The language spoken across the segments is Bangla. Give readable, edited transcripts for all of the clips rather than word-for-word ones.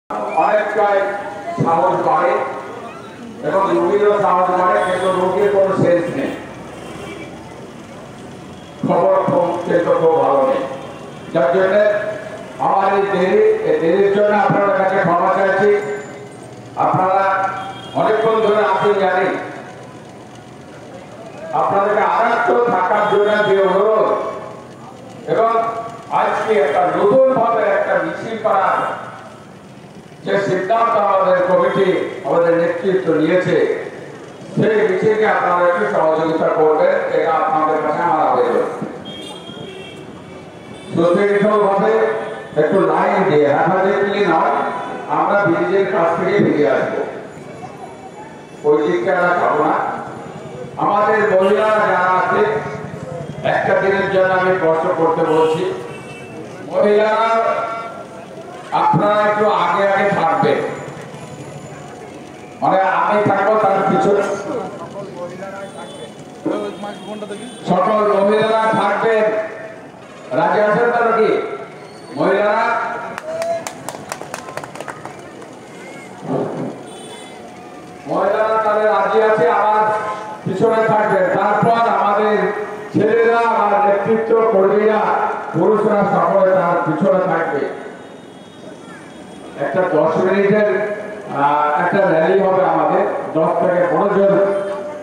অনেকটাই সাহস বাড়ে এবং রোগীরও সাহস বাড়ে, কিন্তু রোগীর কোনো শেষ নেই, খবর কিন্তু খুব ভালো নেই। যার জন্য আমার এই দেরির জন্য আপনাদের কাছে ক্ষমা চাইছি। আপনারা অনেকক্ষণ ধরে আসেন জানি, আপনাদেরকে আরাত্ম থাকার জন্য যে অনুরোধ এবং আজকে একটা নতুন ভাবে একটা মিছিল করার যে সিদ্ধান্ত আমাদের কমিটি আমাদের নেতৃত্ব নিয়েছে, সেই মিছিলকে আপনারা একটু সহযোগিতা করবেন, এটা আপনাদের কাছে আমার আবেদন। সুশৃঙ্খলভাবে একটু লাইন দিয়ে হাঁটাহাঁটি নয়, আমরা ব্রিজের কাছ থেকে ফিরে আসবো, ওই দিকটা যাবো না। আমাদের মহিলারা যারা আছে, একটা দিনের জন্য আমি কষ্ট করতে বলছি, মহিলারা আপনারা একটু আগে আগে থাকবেন, মানে আমি থাকবো তার পিছনে সকল মহিলারা থাকবেন। রাজি আছেন তো নাকি মহিলারা? মহিলারা তাহলে রাজি আছে, আমার পিছনে থাকবেন। তারপর আমাদের ছেলেরা আর নেতৃত্ব কর্মীরা পুরুষরা সকলে তার পিছনে থাকবে। একটা 10 মিনিটের একটা র্যালি হবে আমাদের, 10 থেকে 15 জন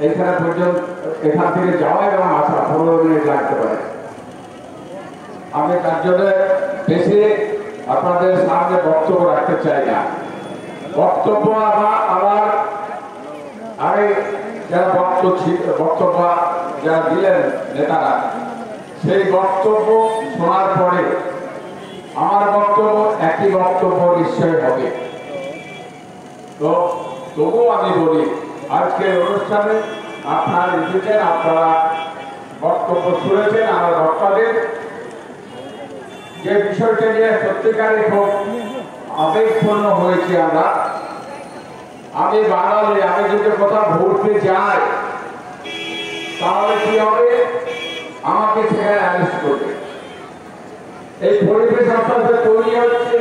এখানে পর্যন্ত, এখান থেকে যাওয়া এবং আসা 15 মিনিট লাগতে পারে। আমি তার জন্য বেশি আপনাদের সামনে বক্তব্য রাখতে চাই না। বক্তব্য আবার আগে যারা বক্তব্য যারা দিলেন নেতারা, সেই বক্তব্য শোনার পরে আমার বক্তব্য একই বক্তব্য নিশ্চয় হবে। তো তবুও আমি বলি, আজকের অনুষ্ঠানে আপনারা এসেছেন, আপনারা বক্তব্য শুনেছেন। আমার বক্তাদের যে বিষয়টা নিয়ে সত্যিকারে খুব আবেগপূর্ণ হয়েছি আমরা। আমি বাঙালি, আমি যদি কোথাও ঘুরতে যাই তাহলে কি হবে, আমাকে সেখানে অ্যারেস্ট করবে। এই পরিবেশ আপনাদের তৈরি হচ্ছে,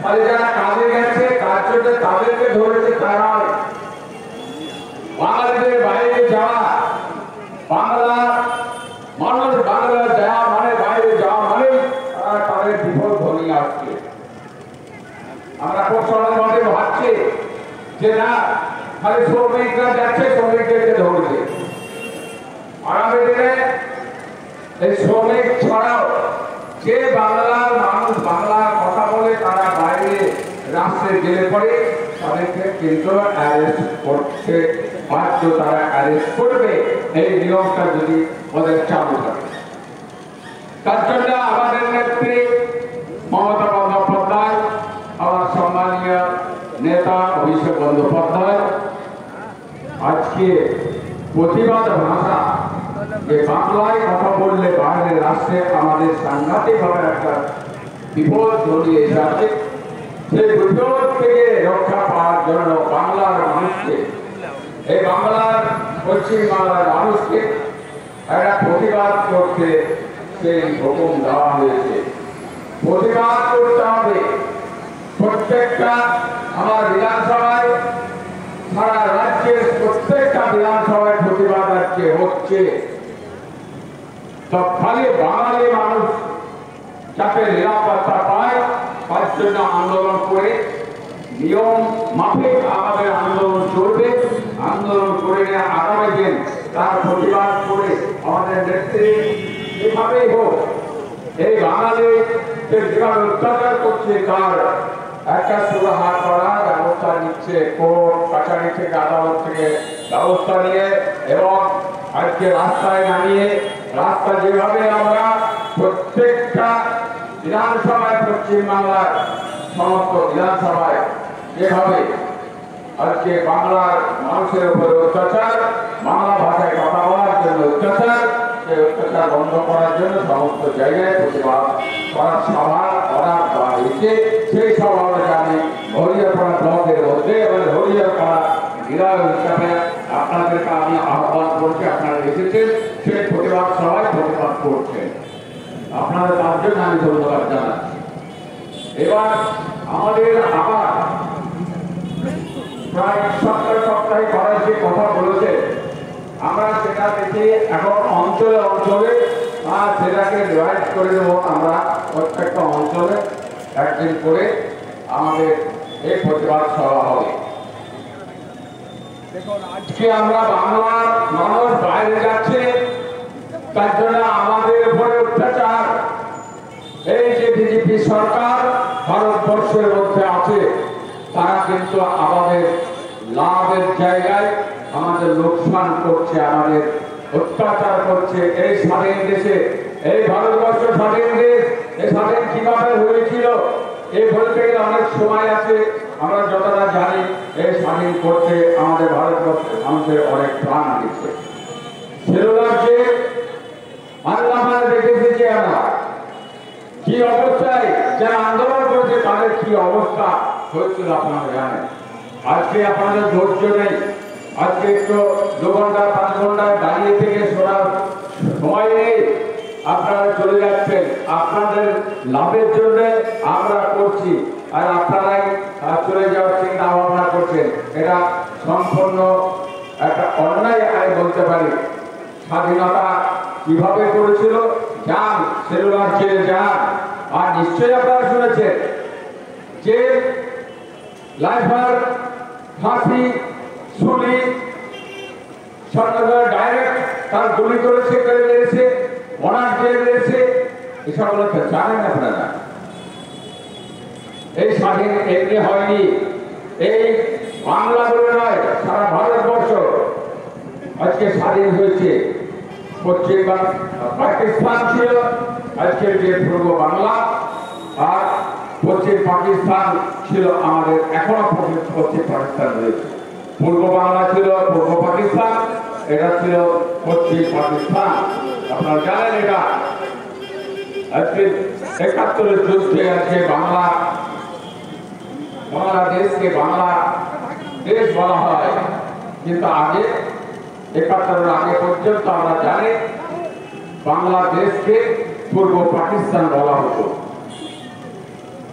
খালি যারা কাজে গেছে কাজ জন্য তাদেরকে ধরেছে তা নয়। বাঙালিদের বাইরে যাওয়া, বাংলা মানুষ বাংলা যাওয়া মানে বাইরে যাওয়া মানে তাদের বিপদ ধরিয়ে আসছে। আমরা খুব সহজভাবে ভাবছি যে না, খালি শ্রমিকরা যাচ্ছে, শ্রমিকদেরকে ধরেছে। আগামী দিনে এই শ্রমিক ছাড়াও যে বাংলার মানুষ বাংলার কথা বলে তারা বাইরে রাষ্ট্রে গেলে পরে তাদেরকে কিন্তু অ্যারেস্ট করতে বাধ্য, তারা অ্যারেস্ট করবে। এই নিয়মটা যদি ওদের চালু থাকে, তার জন্য আমাদের নেত্রী মমতা বন্দ্যোপাধ্যায়, আমার সম্মানীয় নেতা অভিষেক বন্দ্যোপাধ্যায় আজকে প্রতিবাদ ভাষা যে বাংলায় কথা বললে বাইরের রাষ্ট্রে আমাদের সাংঘাতিক ভাবে একটা বিপদ জড়িয়ে যাচ্ছে, সেই বিপদ থেকে রক্ষা পাওয়ার জন্য বাংলার মানুষকে, এই বাংলার পশ্চিম বাংলার মানুষকে একটা প্রতিবাদ করতে সেই হুকুম দেওয়া হয়েছে। প্রতিবাদ করতে হবে। প্রত্যেকটা আমার বিধানসভায়, সারা রাজ্যের প্রত্যেকটা বিধানসভায় প্রতিবাদ আজকে হচ্ছে। সব খালি বাঙালি মানুষ যাতে নিরাপত্তা পায় তার জন্য আন্দোলন করে, নিয়ম মাফিক আমাদের আন্দোলন চলবে। আন্দোলন করে নিয়ে আগামী দিন তার প্রতিবাদ করে আমাদের নেত্রী যেভাবেই হোক এই বাঙালিকে যেভাবে অত্যাচার করছে তার একটা সুরাহা করার ব্যবস্থা নিচ্ছে কোর্ট কাছারি থেকে, আদালত থেকে ব্যবস্থা নিয়ে, এবং আজকে রাস্তায় নামিয়ে রাস্তা যেভাবে আমরা প্রত্যেকটা বিধানসভায়, পশ্চিমবাংলার সমস্ত বিধানসভায় যেভাবে আজকে বাংলার মানুষের উপরে অত্যাচার, বাংলা ভাষায় কথা বলার জন্য অত্যাচার, সেই অত্যাচার বন্ধ করার জন্য সমস্ত জায়গায় প্রতিবাদ করার সভা অর্ডার দেওয়া হয়েছে। সেই সভা আমরা জানি হরিয়ারপাড়া ব্লকের মধ্যে, এবং হরিয়ারপাড়া বিধায়ক হিসাবে আপনাদেরকে আমি আহ্বান করছি, আপনারা এসেছেন, সেই প্রতিবাদ সভায় প্রতিবাদ করছেন, আপনাদের তার জন্য আমি ধন্যবাদ জানাচ্ছি। এবার আমাদের যাচ্ছি এখন অঞ্চলে অঞ্চলে, সেটাকে ডিভাইড করে দেবো আমরা। প্রত্যেকটা অঞ্চলে একদিন করে আমাদের এই প্রতিবাদ সভা হবে। দেখুন, আজকে আমরা বাংলার মানুষ বাইরে যাচ্ছে, তার জন্য আমাদের উপরে অত্যাচার। এই যে বিজেপি সরকার ভারতবর্ষের মধ্যে আছে, তারা কিন্তু আমাদের লাভের জায়গায় আমাদের লোকসান করছে, আমাদের অত্যাচার করছে। এই স্বাধীন দেশে, এই ভারতবর্ষ স্বাধীন দেশ, এই স্বাধীন কিভাবে হয়েছিল এই বলতে গেলে অনেক সময় আছে। আমরা যতটা জানি, এই স্বাধীন করতে আমাদের ভারতবর্ষের মানুষের অনেক প্রাণ দিচ্ছে। সেলুলার যে আল্লাহ দেখেছি যে আমরা কি অবস্থায় যারা আন্দোলন করেছে তাদের কি অবস্থা হয়েছিল আপনারা জানেন। আজকে আপনাদের ধৈর্য নেই, আজকে একটু 2 ঘন্টা 5 ঘন্টায় দাঁড়িয়ে থেকে শোনার সময় নেই, আপনারা চলে যাচ্ছেন। আপনাদের লাভের জন্য আমরা করছি, আর আপনারাই চলে যাওয়ার চিন্তা ভাবনা করছেন। এটা সম্পূর্ণ একটা অন্যায় আমি বলতে পারি। স্বাধীনতা কিভাবে করেছিল যান, সেলুলার জেলে যান। আর নিশ্চয়ই আপনারা শুনেছেন যে লাইফার, ফাঁসি, শুলি, সরকার ডাইরেক্ট তার গুলি করেছে, করে মেরেছে, অনার দিয়ে মেরেছে। এসবগুলো জানেন আপনারা। এই স্বাধীন এমনি হয়নি, এই বাংলা বলে নয়, সারা ভারতবর্ষ আজকে স্বাধীন হয়েছে। পশ্চিম পাকিস্তান ছিল আজকের যে পূর্ব বাংলা, আর পশ্চিম পাকিস্তান ছিল আমাদের এখনো পশ্চিম পাকিস্তান রয়েছে। পূর্ব বাংলা ছিল পূর্ব পাকিস্তান, এটা ছিল পশ্চিম পাকিস্তান। আপনারা জানেন এটা। আজকে 71-এর যুদ্ধে আজকে বাংলাদেশকে বাংলা দেশ বলা হয়, কিন্তু আগে 71-এর আগে পর্যন্ত আমরা জানি বাংলাদেশকে পূর্ব পাকিস্তান বলা হতো।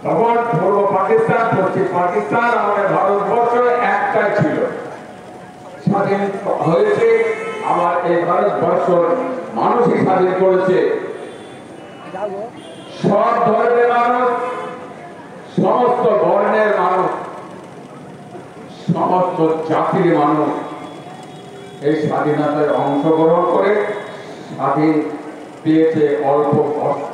তখন পূর্ব পাকিস্তান, পশ্চিম পাকিস্তান, আমাদের ভারতবর্ষ একটাই ছিল। স্বাধীন হয়েছে আমার এই ভারতবর্ষ মানুষই স্বাধীন করেছে। সব ধর্মের মানুষ, সমস্ত বর্ণের মানুষ, সমস্ত জাতির মানুষ এই স্বাধীনতায় অংশগ্রহণ করে স্বাধীন পেয়েছে। অল্প কষ্ট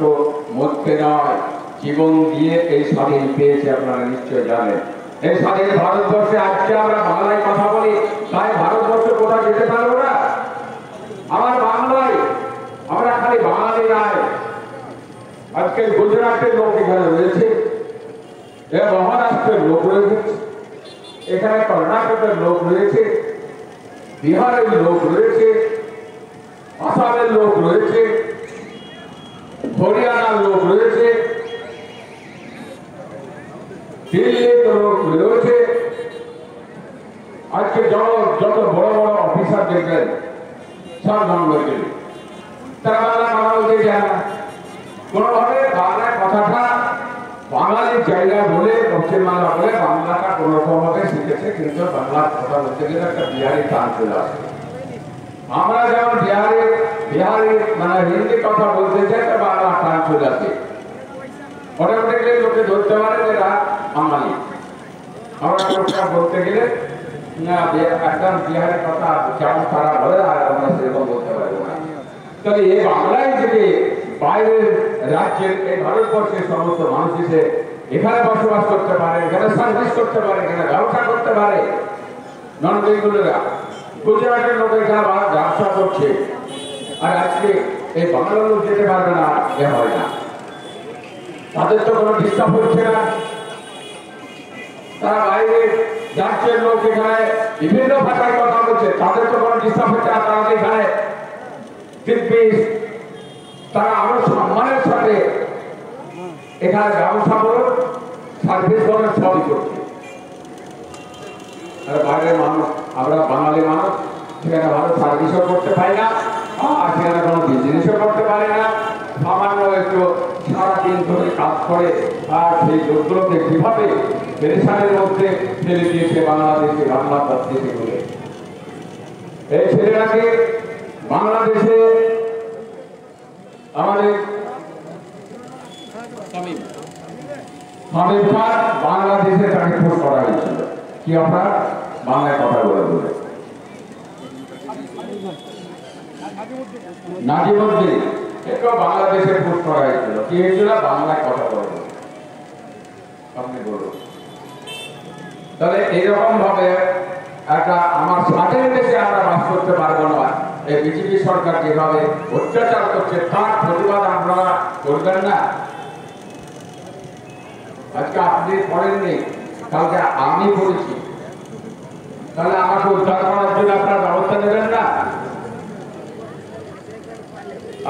মধ্যে নয়, জীবন দিয়ে এই স্বাধীন পেয়েছে। আপনারা নিশ্চয় জানেন। এই স্বাধীন ভারতবর্ষে আজকে আমরা বাংলায় কথা বলি, তাই ভারতবর্ষ কোথাও যেতে পারবো না। আমার বাংলায় আমরা খালি বাঙালি নয়, আজকে গুজরাটের লোক এখানে রয়েছে, মহারাষ্ট্রের লোক রয়েছে, এখানে কর্ণাটকের লোক রয়েছে, বিহারের লোক রয়েছে, আসামের লোক রয়েছে, হরিয়ানার লোক রয়েছে, দিল্লির লোক রয়েছে। আজকে যত বড় বড় অফিসার দেখবেন সব বাংলাকে, তারা বাংলা কথা বলতে যায় না। কোনোভাবে বাংলার কথাটা বাঙালির জায়গা বলে, পশ্চিমবাংলা বলে বাংলাটা কোন রকম ভাবে শিখেছে, কিন্তু বাংলার কথা বলতে গেলে একটা বিহারি টান চলে আসে। আমরা যেমন বিহারি মানে হিন্দি কথা বলতে চাই, তো বাংলা টান চলে আসে। অটোমেটিকলি লোকে ধরতে পারে যে এরা বাঙালি। আমরা কথা বলতে গেলে একদম বিহারের কথা যেমন তারা বলে, আর আমরা সেরকম বলতে পারবো না। তবে এই বাংলায় যদি বাইরের রাজ্যের, এই ভারতবর্ষের সমস্ত মানুষ এসে এখানে বসবাস করতে পারে, এখানে সার্ভিস করতে পারে, এখানে ব্যবসা করতে পারে, নন বেঙ্গলেরা, গুজরাটের লোক এখানে ব্যবসা করছে, আর আজকে এই বাংলার লোক যেতে পারবে না, এ হয় না। তাদের তো কোনো ডিস্টার্ব হচ্ছে না। তারা বাইরে রাজ্যের লোক এখানে বিভিন্ন ভাষায় কথা বলছে, তাদের তো কোনো ডিস্টার্ব হচ্ছে না। তারা এখানে তারা আরো সম্মানের সাথে এখানে ব্যবসা করুন, সার্ভিস করুন, সবই করছে। বাইরের মানুষ, আমরা বাঙালি মানুষ, সেখানে ভালো সার্ভিসও করতে পারি না, আর সেখানে কোনো বিজনেসও করতে পারি না। সামান্য একটু সারাদিন ধরে কাজ করে, আর সেই লোকগুলোকে কিভাবে পেরেশানের মধ্যে ফেলে দিয়েছে বাংলাদেশে, বাংলা দেশে বলে। এই ছেলেটাকে বাংলাদেশে আমাদের শামীম খান বাংলাদেশে তাকে পোস্ট করা হয়েছিল কি আপনার বাংলায় কথা বলে বলে নাজিমুদ্দিন এটাও বাংলাদেশে পোস্ট করা হয়েছিল কি হয়েছিল বাংলায় কথা বলে বলে আপনি বলুন তাহলে এরকম ভাবে একটা আমার স্বাধীন দেশে আমরা বাস করতে পারবো না এই বিজেপি সরকার যেভাবে অত্যাচার করছে তার প্রতিবাদ আপনারা করবেন না আজকে আপনি পড়েননি কালকে আমি পড়েছি তাহলে আমাকে উদ্ধার করার জন্য আপনারা ব্যবস্থা নেবেন না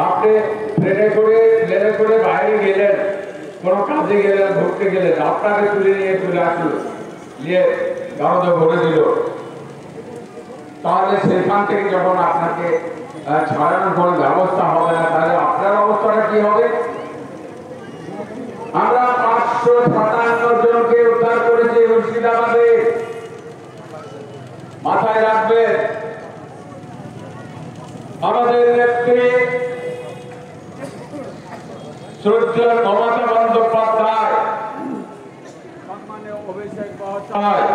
আপনি প্লেনে করে বাইরে গেলেন কোনো কাজে গেলেন ঘুরতে গেলেন আপনাকে তুলে নিয়ে চলে আসলো নিয়ে দরজা ভরে দিল তাহলে সেখান থেকে যখন আপনাকে ছাড়ানোর কোনো ব্যবস্থা হবে না তাহলে আপনার অবস্থাটা কি হবে আমরা 557 জনকে উদ্ধার করেছি মুর্শিদাবাদে মাথায় রাখবেন আমাদের নেত্রী শ্রদ্ধেয় মমতা বন্দ্যোপাধ্যায় সম্মানীয় অভিষেক বন্দ্যোপাধ্যায়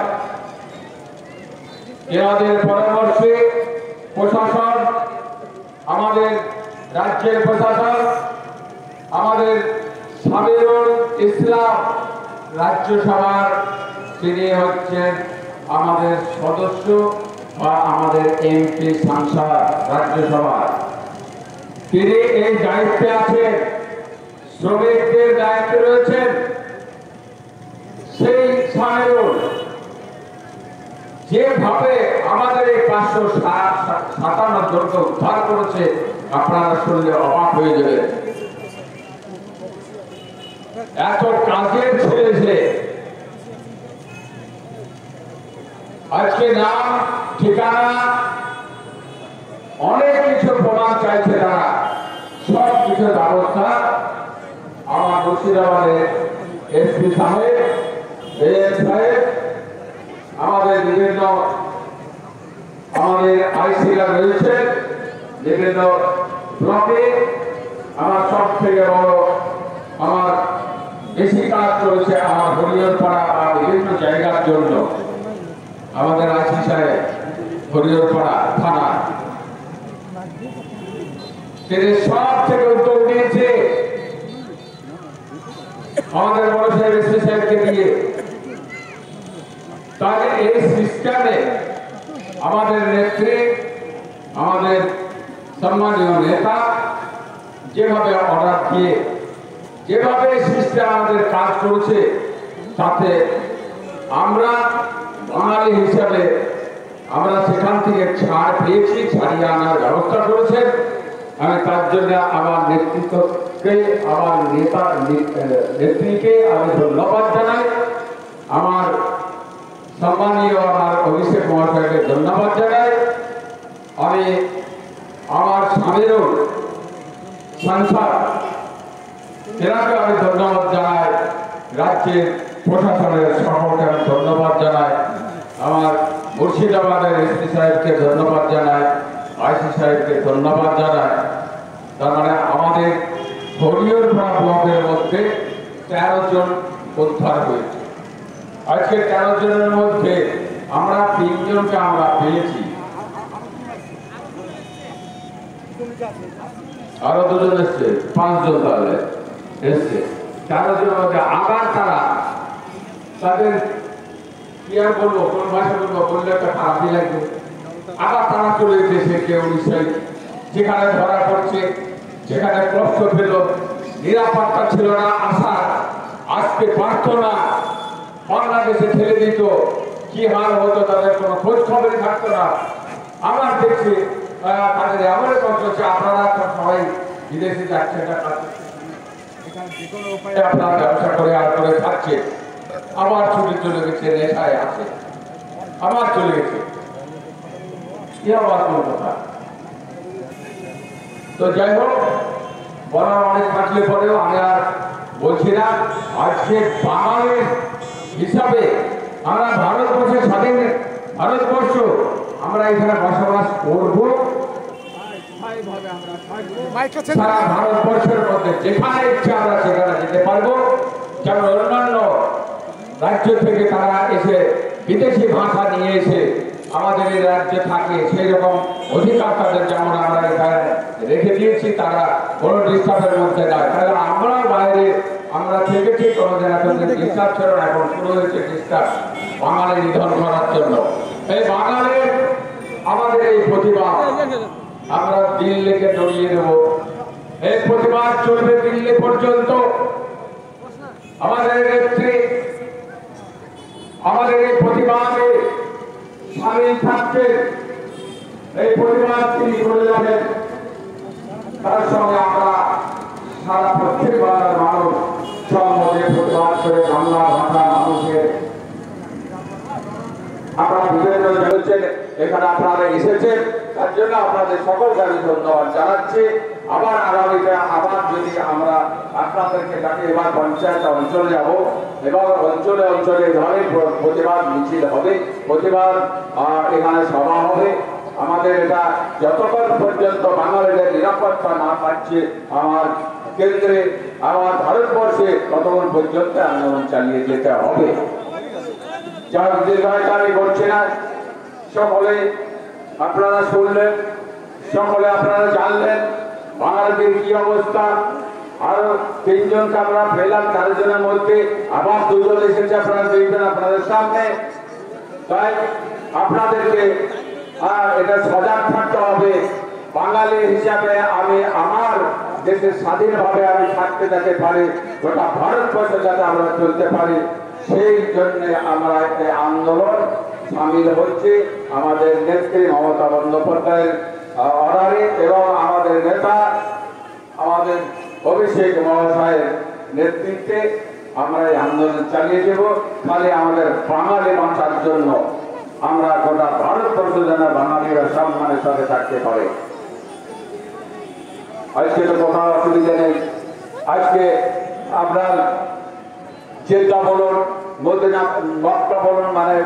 এনাদের পরামর্শে প্রশাসন আমাদের রাজ্যের প্রশাসন আমাদের সাবেরুল ইসলাম রাজ্যসভার তিনি হচ্ছেন আমাদের সদস্য বা আমাদের এমপি সাংসদ রাজ্যসভার তিনি এই দায়িত্বে আছেন শ্রমিকদের দায়িত্বে রয়েছেন সেই সাবেরুল যেভাবে আমাদের এই 557 জনকে উদ্ধার করেছে আপনারা শুনলে অবাক হয়ে যাবেন এত কাজের ছেলে সে আজকে নাম ঠিকানা অনেক কিছু প্রমাণ চাইছে তারা সব কিছু ব্যবস্থা আমার মুর্শিদাবাদের এসপি সাহেব এএস সাহেব আমাদের বিভিন্ন আমাদের আইসিরা রয়েছে বিভিন্ন ব্লকে আমার সব থেকে বড় আমার বেশি কাজ চলছে আমার হরিহরপাড়া বা বিভিন্ন জায়গার জন্য আমাদের আইসি সাহেব হরিহরপাড়া থানা তিনি সব থেকে উদ্যোগ নিয়েছে আমাদের বড় সাহেব এসপি সাহেবকে দিয়ে তাহলে এই সিস্টেমে আমাদের নেত্রী আমাদের সম্মানীয় নেতা যেভাবে অর্ডার দিয়ে যেভাবে সিস্টেম আমাদের কাজ করছে তাতে আমরা বাঙালি হিসাবে আমরা সেখান থেকে ছাড় পেয়েছি ছাড়িয়ে আনার ব্যবস্থা করেছেন আমি তার জন্য আমার নেতৃত্বকে আমার নেত্রীকে আমি ধন্যবাদ জানাই আমার সম্মানীয় আমার অভিষেক মহাশয়কে ধন্যবাদ জানাই আমি আমার স্বামীরও সাংসদ এনাকে আমি ধন্যবাদ জানাই রাজ্যের প্রশাসনের সকলকে আমি ধন্যবাদ জানাই আমার মুর্শিদাবাদের এসপি সাহেবকে ধন্যবাদ জানাই আইসি সাহেবকে ধন্যবাদ জানাই তার মানে আমাদের হরিহরপাড়া ব্লকের মধ্যে 13 জন উদ্ধার হয়েছে আজকে 13 জনের মধ্যে আমরা 3 জনকে আমরা পেয়েছি আরো 2 জন এসছে 5 জন তাহলে এসছে 13 জনের মধ্যে আবার তারা তাদের কি আর বলবো কোন ভাষা বলবো বললে একটা খারাপই লাগবে আবার তারা চলে গেছে কেউ নিশ্চয়ই যেখানে ধরা পড়ছে যেখানে কষ্ট পেল নিরাপত্তা ছিল না আসার আজকে পারত না বাংলাদেশে ঠেলে দিত কি হার হতো তাদের কোনো খোঁজ খবরই থাকতো না আমার দেখছি তাদের এমন করছে আপনারা সবাই বিদেশে যাচ্ছে এখানে যে কোনো উপায়ে আপনারা ব্যবসা করে আর করে খাচ্ছে আবার ছুটি চলে গেছে নেশায় আছে আবার চলে গেছে কি আবার কোন কথা তো যাই হোক বলার অনেক থাকলে পরেও আমি আর বলছি না আজকে বাঙালির হিসাবে আমরা ভারতবর্ষের স্বাধীন ভারতবর্ষ আমরা এখানে বসবাস করব সারা ভারতবর্ষের মধ্যে যেখানে ইচ্ছা আমরা সেখানে যেতে পারবো। যেমন অন্যান্য রাজ্য থেকে তারা এসে বিদেশি ভাষা নিয়ে এসে আমাদের এই রাজ্যে থাকে, সেই রকম অধিকার তাদের যেমন আমরা এখানে রেখে দিয়েছি, তারা কোনো ডিস্টার্বের মধ্যে নয়। তাহলে আমরা বাইরে আমরা থেকেছি কোনোদিন এতদিন ডিস্টার্ব ছিল না, এখন শুরু হয়েছে ডিস্টার্ব বাঙালি নিধন করার জন্য। এই বাঙালির আমাদের এই প্রতিবাদ আমরা দিল্লিকে জড়িয়ে দেব। এই প্রতিবাদ চলবে দিল্লি পর্যন্ত। আমাদের নেত্রী আমাদের এই প্রতিবাদে সামিল থাকছে। এই প্রতিবাদ তিনি করে যাবেন, তার সঙ্গে আমরা সারা পশ্চিম বাংলার মানুষ সম্মতে প্রতিবাদ করে বাংলা ভাষা মানুষের আপনারা বিভিন্ন জায়গায় এখানে আপনারা এসেছেন, তার জন্য আপনাদের সকলকে আমি ধন্যবাদ জানাচ্ছি। আবার আগামীতে আবার যদি আমরা আপনাদেরকে ডাকি, এবার পঞ্চায়েত অঞ্চলে যাব এবং অঞ্চলে অঞ্চলে এভাবে প্রতিবাদ মিছিল হবে, প্রতিবাদ এখানে সভা হবে। আমাদের এটা যতক্ষণ পর্যন্ত বাঙালিদের নিরাপত্তা না পাচ্ছে আমার কেন্দ্রে, আমার ভারতবর্ষে, ততক্ষণ পর্যন্ত আন্দোলন চালিয়ে যেতে হবে। যার দীর্ঘায়িতা আমি করছি না, সকলে আপনারা শুনলেন, সকলে আপনারা জানলেন বাঙালিদের কি অবস্থা। আরো 3 জনকে আমরা পেলাম, 4 জনের মধ্যে আবার 2 জন এসেছে, আপনারা দেখবেন আপনাদের সামনে। তাই আপনাদেরকে এটা সজাগ থাকতে হবে। বাঙালি হিসাবে আমি আমার দেশে স্বাধীনভাবে আমি থাকতে যেতে পারি, গোটা ভারতবর্ষে যাতে আমরা চলতে পারি, সেই জন্য আমরা এই আন্দোলন সামিল হচ্ছি। আমাদের নেত্রী মমতা বন্দ্যোপাধ্যায়ের অর্ডারে এবং আমাদের নেতা আমাদের অভিষেক মহাশয়ের নেতৃত্বে আমরা এই আন্দোলন চালিয়ে দেব। তাহলে আমাদের বাঙালি বাঁচার জন্য আমরা গোটা ভারতবর্ষ যেন বাঙালিরা সম্মানের সাথে থাকতে পারে। আজকে তো কোথাও অসুবিধা নেই। আজকে আপনার চিন্তা বলুন, বলতে বক্তা বলুন, মানে